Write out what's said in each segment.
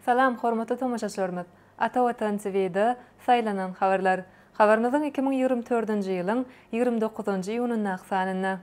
Salam, hormatly tomoşaçlarymyz. Ata Watan TV-de saýlanan habarlar. Habarymyzyň 2024-nji ýylyň 29-njy ýunyna aksanyny.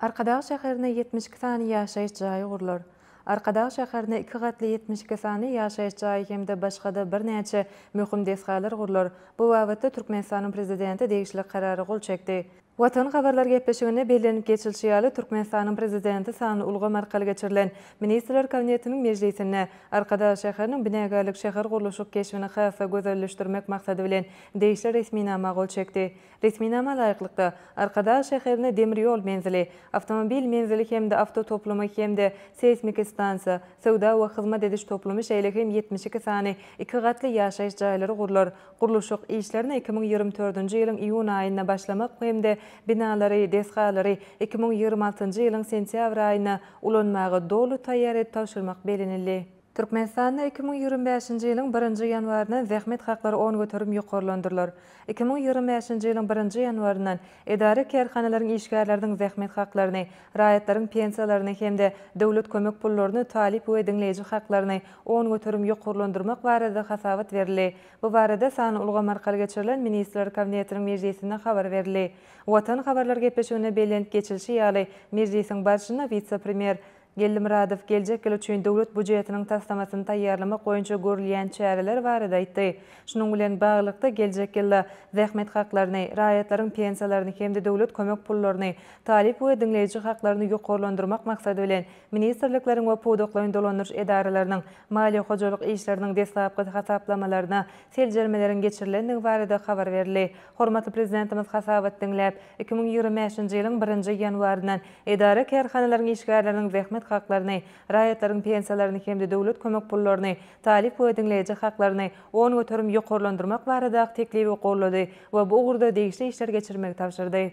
Arkadaş şäherine 72 sany ýaşaýyş jaýy gurulur. Arkadaş şäherine 2 gatly 72 sany ýaşaýyş jaýy hemde başga-da birnäçe möhüm desgalar gurulur. Bu wagtda Türkmenistanyň prezidenti degişli karary gol çekdi. Watan habarlar gepleşigine bellenip geçilşi ýaly Türkmenistanyň prezidenti sany ulgam arkaly geçirilen Ministrler Kabinetiniň mejlisine Arkadaş şäheriniň binägärlik şäher gurulşy keşfini hassa gözelleşdirmek maksady bilen degişli resminama gol çekdi. Resminama laýyklykda Arkadaş şäherine demir ýol menzili, awtomobil menzili hemde awto toplumy hemde seismik stansiýa, sowda we hyzmat ediş toplumy şeýle hem 72 sany 2 gatly ýaşaýyş jaýlary gurulur. Gurulşyk işlerini 2024-nji ýylyň iýun aýyna başlamak hemde binalary, desgalary 2026-njy ýylyň sentýabr aýyna ulanmagy dolu taýýar edip tapşyrmak belenildi. Türkmenistanda 2025-nji ýylyň 1-nji ýanwaryna zähmet haklary 10 götürüm ýokarlandyrlar. 2025-nji ýylyň 1-nji ýanwarynyň edara kerhanalaryň işgärleriniň zähmet haklaryny, raýatlaryň pensiýalaryny hemde döwlet kömek pullaryny talip we ediňleýäji haklaryny 10 götürüm ýokarlandyrmak barada hasabat berildi. Bu barada sany ulgam arkaly geçirilen Ministrler Kabinetiniň mejlisinde habar berildi. Watan habarlar gepleşigine bellenip geçilşi ýaly mejlisiň başlygyna vice-premier Geldimuradov geljek ýyl üçin döwlet budjetiniň taslamasyny taýýarlamak boýunça görülýän çäreler barada aýtdy. Şunuň bilen baglykda geljek ýylda zähmet haklaryny, raýatlaryň pensiýalaryny hemde döwlet kömek pullaryny, talip we ediňleýäji haklaryny ýokarlandyrmak maksady bilen ministrlikleriň we puwdaklaryň dolandyryş edaralarynyň maliýe hojalyk işleriniň desapky hasaplamalarına seljermeleriň geçirilendigi barada habar berildi. Hormatly prezidentimiz hasabat diňläp 2025-nji ýylyň 1-nji ýanwaryndan edara kerhanalaryň işgärleriniň zähmet haklaryny, raýatlaryň pensiýalaryny hemde döwlet kömek pullaryny, talip we ediňleýäji haklaryny 10 götürüm ýokarlandyrmak barada teklibi gollady we bu ugurda degişli işler geçirmek tapşyrdy.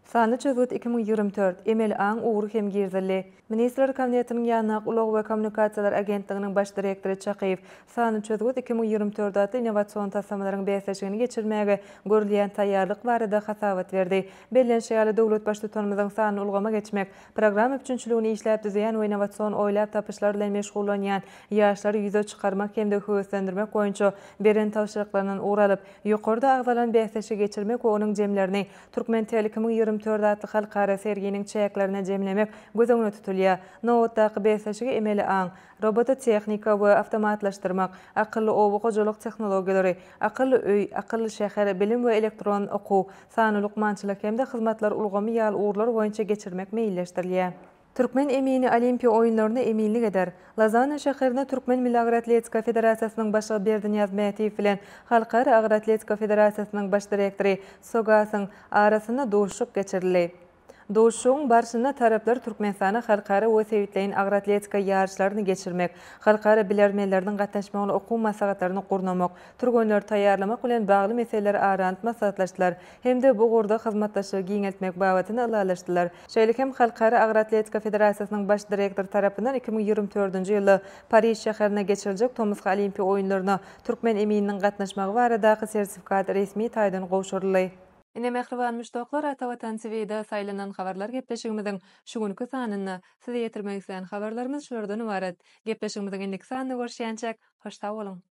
Sanly çözgüt 2024 Emel Aň ugur hem girdili. Ministrler Kabinetiniň ýanyk ulug we kommunikasiýalar agentliginiň baş direktori Çakyýew sanly çözgüt 2024-da innowasion taslamalaryň beýleşigini geçirmäge görülýän taýýarlyk barada hasabat berdi. Bellenşi ýaly döwlet baş tutanmyzyň sany ulgama geçmek, program üçinçiligini işläp düzýän we innowasion oýlap tapyşlar bilen meşgullanýan ýaşlary ýüze çykarmak hemde höwüslendirmek boýunça beren tawşyryklaryndan uralyp, ýokarda agzalan beýleşigi geçirmek we onuň jemlerini Türkmen Tele 2024 adly halkara serginiň çäklerine jemlemek gözüňe tutulýar. Nowatdaky beýleşigi Emel Aň, robototehnika we awtomatlaşdyrmak, akylly owu hojalyk tehnologiýalary, akylly öý, akylly şäher, bilim we elektron okuw, sany lukmançylyk hemde hyzmatlar ulgamy ýaly uğurlar boýunça geçirmek meýilleşdirilýär. Türkmen emini Olimpiýa oýunlaryna eminlik eder. Lazana şäherine Türkmen Milli Agyr Atletika Federasiýasynyň başlygy Berdiňýaz Mätiýew bilen Halkara Agyr Atletika Federasiýasynyň baş direktori Sogasyň arasyna duşuk geçirildi. Duşuň barşyna taraplar Türkmenistana halkara we sewitleýin agyr atletika ýarşlaryny geçirmek, halkara bilermenleriniň gatnaşmagyny okuw maslahatlaryny gurnamak, türgenler taýýarlamak bilen bagly meseleler aranyp maslahatlaşdylar. Hemde bu gurda hyzmatdaşlygy giňeltmek babatyny alalaşdylar. Şeýle hem Halkara Agyr Atletika Federasiýasynyň baş direktor tarapyndan 2024-nji ýylda Paris şäherine geçiriljek Tomsk Olimpiýa oýunlaryna Türkmen emininiň gatnaşmagy baradaky sertifikat resmi taýdan gowşuruldy. Ine mehriban müştoklar, Ata Watan TV-de saýlanan habarlar gepleşigimiziň şu günkü sanyny size ýetirmek isleýän habarlarymyz şulardan ibaret. Gepleşigimiziň indiki sanyny görüşýänçek hoş sag bolun.